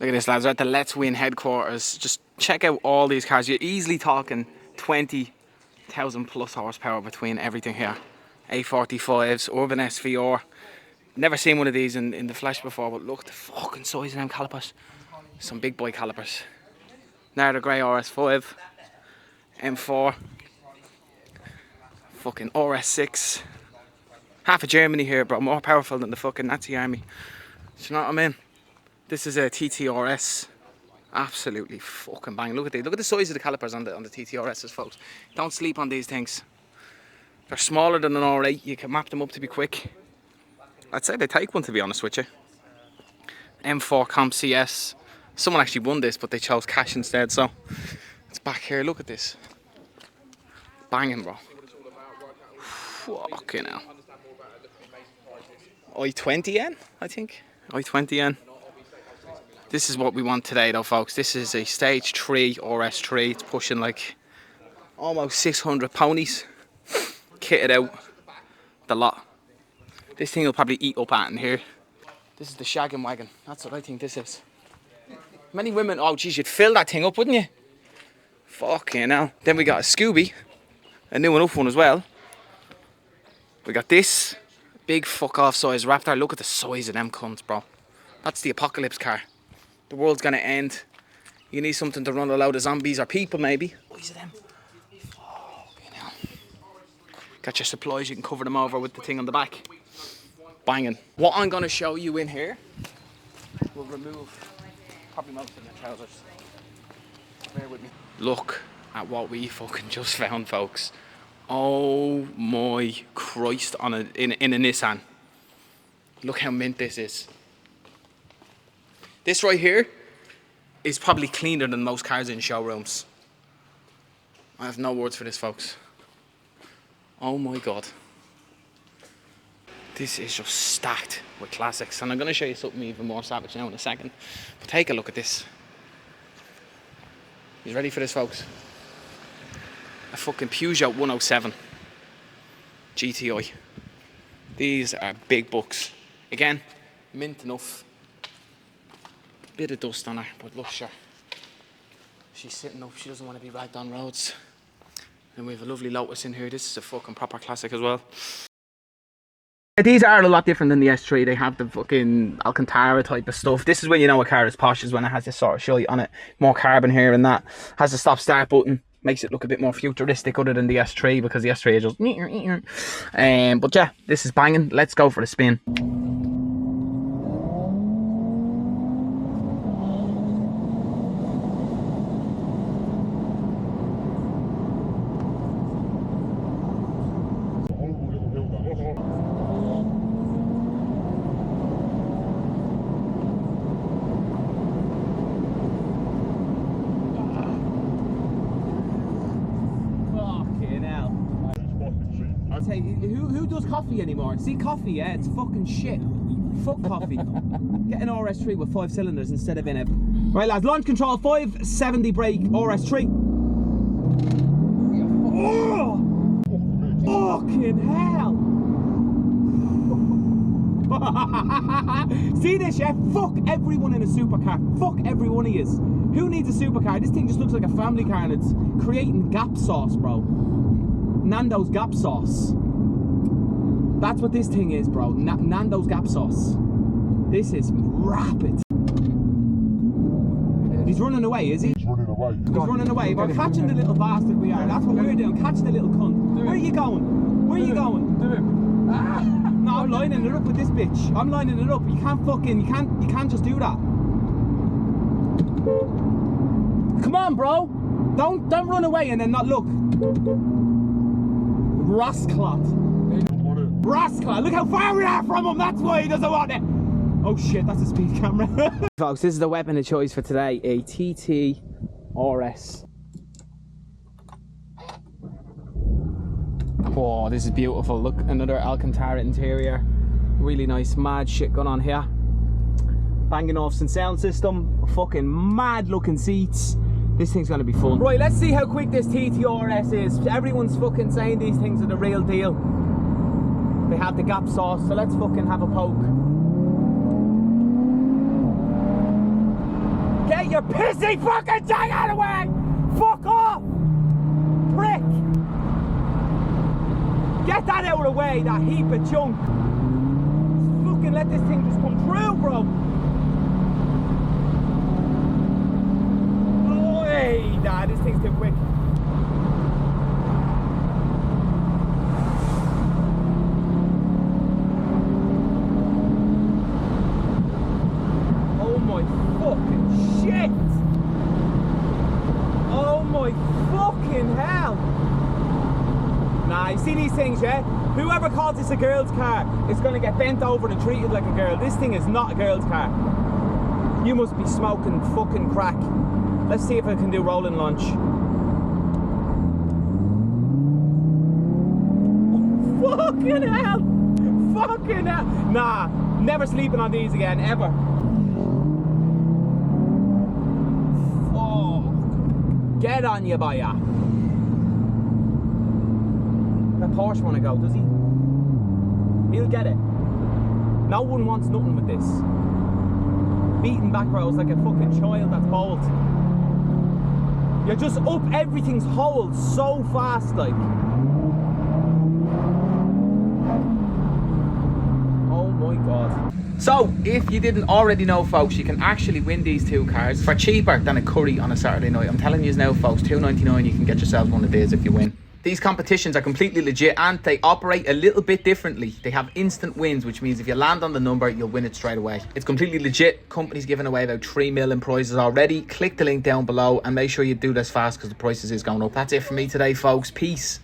Look at this, lads. We're at the Let's Win headquarters. Just check out all these cars. You're easily talking 20,000 plus horsepower between everything here. A45s, Urban SVR. Never seen one of these in the flesh before, but look at the fucking size of them calipers. Some big boy calipers. Now the grey RS5, M4, fucking RS6. Half of Germany here, bro. More powerful than the fucking Nazi army. Do you know what I mean? This is a TTRS. Absolutely fucking bang. Look at the size of the calipers on the TTRSs, folks. Don't sleep on these things. They're smaller than an R8. You can map them up to be quick. I'd say they take one, to be honest with you. M4 Comp CS. Someone actually won this, but they chose cash instead, so it's back here. Look at this. Banging, bro. Fucking hell. I-20N, I think. I-20N. This is what we want today though, folks. This is a stage 3 RS3. It's pushing like almost 600 ponies. Kitted out the lot. This thing will probably eat up at in here. This is the shagging wagon. That's what I think this is. Many women, oh geez, you'd fill that thing up, wouldn't you? Fucking hell. Then we got a Scooby. A new enough one as well. We got this big fuck off size Raptor. Look at the size of them cunts, bro. That's the apocalypse car. The world's gonna end. You need something to run a load of zombies or people, maybe. Size of them. Fucking hell. Got your supplies, you can cover them over with the thing on the back. Banging. What I'm gonna show you in here will remove probably most of the trousers. Bear with me. Look at what we fucking just found, folks. Oh my Christ, in a Nissan. Look how mint this is. This right here is probably cleaner than most cars in showrooms. I have no words for this, folks. Oh my God. This is just stacked with classics. And I'm going to show you something even more savage now in a second. But take a look at this. You ready for this, folks? A fucking Peugeot 107 GTI. These are big bucks. Again, mint enough. Bit of dust on her, but look, sure. She's sitting up, she doesn't want to be ragged on roads. And we have a lovely Lotus in here. This is a fucking proper classic as well. These are a lot different than the S3. They have the fucking Alcantara type of stuff. This is when you know a car is posh, is when it has this sort of shite on it. More carbon here and that. Has a stop start button. Makes it look a bit more futuristic other than the S3, because the S3 is just... But yeah, this is banging. Let's go for the spin. Who does coffee anymore? See, coffee, yeah, it's fucking shit. Fuck coffee. Get an RS3 with 5 cylinders instead of in it. Right, lads, launch control 5, 70 brake, RS3. Oh! Fucking hell! See this, yeah? Fuck everyone in a supercar. Fuck every one of yous. Who needs a supercar? This thing just looks like a family car and it's creating gap sauce, bro. Nando's gap sauce. That's what this thing is, bro. Nando's gap sauce. This is rapid. He's running away, is he? He's running away. He's running away. We're catching the little bastard we are. That's what we're doing. Catch the little cunt. Where are you going? Where are you going? Do it. No, I'm lining it up with this bitch. I'm lining it up. You can't fucking, you can't just do that. Come on, bro. Don't run away and then not look. Rasclot. Rascal, look how far we are from him, that's why he doesn't want it. Oh shit, that's a speed camera. Folks, this is the weapon of choice for today, a TT RS. Oh, this is beautiful. Look, another Alcantara interior. Really nice, mad shit going on here. Banging Olufsen sound system, fucking mad looking seats. This thing's gonna be fun. Right, let's see how quick this TTRS is. Everyone's fucking saying these things are the real deal. They have the gap sauce, so let's fucking have a poke. Get your pissy fucking thing out of the way! Fuck off! Prick! Get that out of the way, that heap of junk. Fucking let this thing just come through, bro. Oh, hey, nah, this thing's too quick. Oh my fucking shit! Oh my fucking hell! Nah, you see these things, yeah? Whoever calls this a girl's car is gonna get bent over and treated like a girl. This thing is not a girl's car. You must be smoking fucking crack. Let's see if I can do rolling launch. Oh, fucking hell! Fucking hell! Nah, never sleeping on these again, ever. Oh, get on you, boy. That Porsche wanna go, does he? He'll get it. No one wants nothing with this. Beating back rows like a fucking child that's bold. You're just up everything's holes so fast, like. Oh my god. So, if you didn't already know, folks, you can actually win these two cars for cheaper than a curry on a Saturday night. I'm telling you now, folks, $2.99, you can get yourselves one of these if you win. These competitions are completely legit and they operate a little bit differently. They have instant wins, which means if you land on the number, you'll win it straight away. It's completely legit. Company's giving away about 3 million prizes already. Click the link down below and make sure you do this fast because the prices is going up. That's it for me today, folks. Peace.